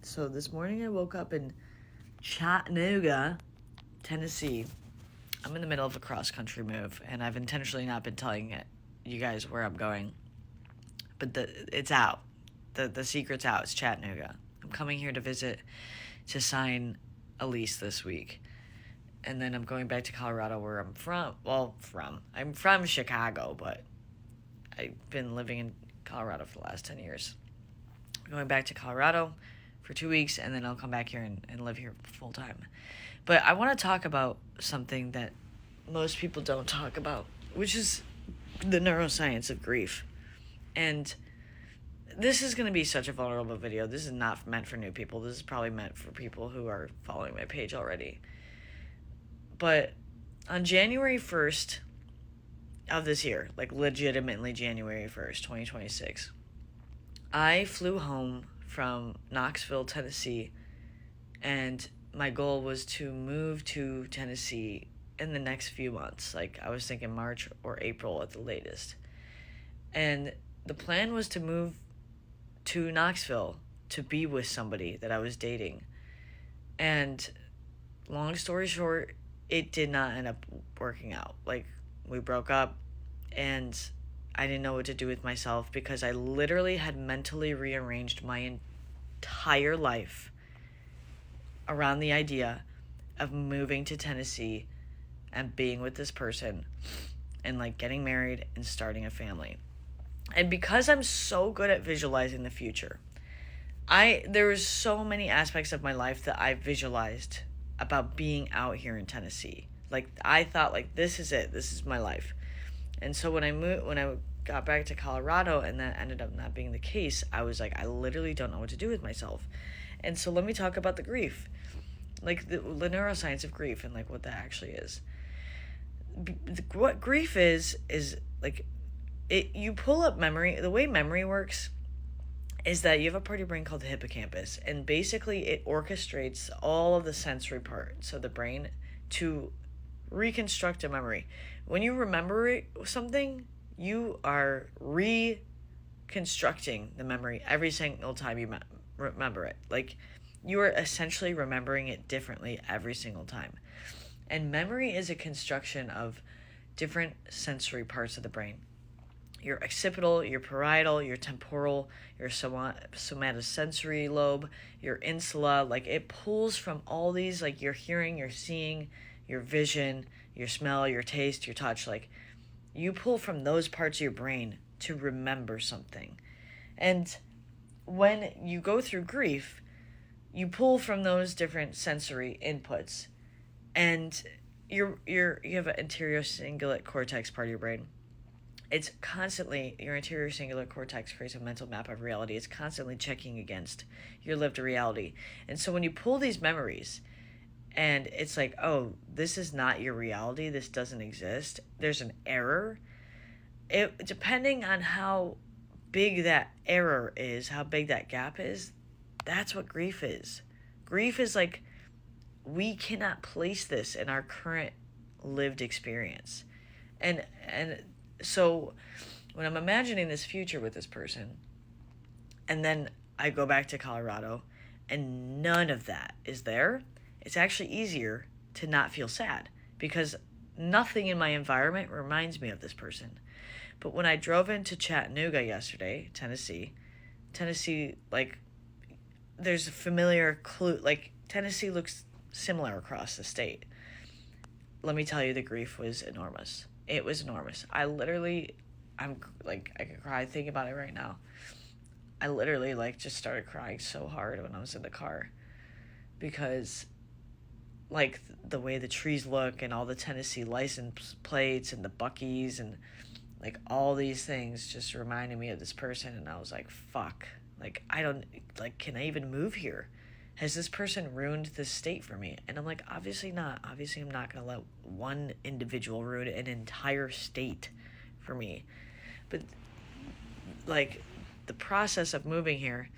So this morning I woke up in Chattanooga, Tennessee. I'm in the middle of a cross-country move, and I've intentionally not been telling you guys where I'm going. But it's out. The secret's out. It's Chattanooga. I'm coming here to visit, to sign a lease this week. And then I'm going back to Colorado, where I'm from. I'm from Chicago, but I've been living in Colorado for the last 10 years. I'm going back to Colorado for 2 weeks, and then I'll come back here and live here full time. But I want to talk about something that most people don't talk about, which is the neuroscience of grief. And this is going to be such a vulnerable video. This is not meant for new people. This is probably meant for people who are following my page already. But on January 1st of this year, like legitimately January 1st, 2026, I flew home from Knoxville, Tennessee, and my goal was to move to Tennessee in the next few months. Like, I was thinking March or April at the latest. And the plan was to move to Knoxville to be with somebody that I was dating. And long story short, it did not end up working out. Like, we broke up, and I didn't know what to do with myself because I literally had mentally rearranged my entire life around the idea of moving to Tennessee and being with this person and like getting married and starting a family. And because I'm so good at visualizing the future, there was so many aspects of my life that I visualized about being out here in Tennessee. Like, I thought, like, this is it. This is my life. And so when I got back to Colorado and that ended up not being the case, I was like, I literally don't know what to do with myself. And so let me talk about the grief, like the neuroscience of grief and like what that actually is. What grief is like, you pull up memory. The way memory works is that you have a part of your brain called the hippocampus, and basically it orchestrates all of the sensory parts of the brain to reconstruct a memory. When you remember something, you are reconstructing the memory every single time you remember it. Like, you are essentially remembering it differently every single time. And memory is a construction of different sensory parts of the brain. Your occipital, your parietal, your temporal, your somatosensory lobe, your insula. Like, it pulls from all these, like your hearing, your seeing, your vision, your smell, your taste, your touch. Like, you pull from those parts of your brain to remember something. And when you go through grief, you pull from those different sensory inputs, and you have an anterior cingulate cortex part of your brain. It's constantly, your anterior cingulate cortex creates a mental map of reality. It's constantly checking against your lived reality. And so when you pull these memories and it's like, oh, this is not your reality, this doesn't exist, there's an error. Depending on how big that error is, how big that gap is, that's what grief is. Grief is like, we cannot place this in our current lived experience. And so when I'm imagining this future with this person, and then I go back to Colorado and none of that is there, it's actually easier to not feel sad because nothing in my environment reminds me of this person. But when I drove into Chattanooga yesterday, Tennessee, like, there's a familiar clue, like, Tennessee looks similar across the state. Let me tell you, the grief was enormous. It was enormous. I'm like, I could cry thinking about it right now. I literally, like, just started crying so hard when I was in the car because, like, the way the trees look and all the Tennessee license plates and the Buc-ee's and, like, all these things just reminded me of this person. And I was like, fuck. Like, can I even move here? Has this person ruined this state for me? And I'm like, obviously not. Obviously, I'm not going to let one individual ruin an entire state for me. But, like, the process of moving here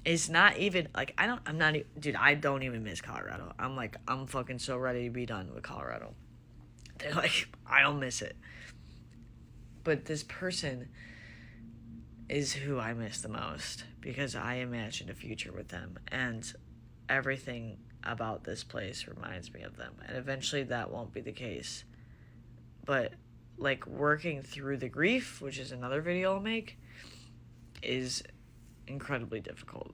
is not even, like, I don't even miss Colorado. I'm fucking so ready to be done with Colorado. They're like, I don't miss it. But this person is who I miss the most, because I imagined a future with them, and everything about this place reminds me of them. And eventually that won't be the case. But, like, working through the grief, which is another video I'll make, is incredibly difficult.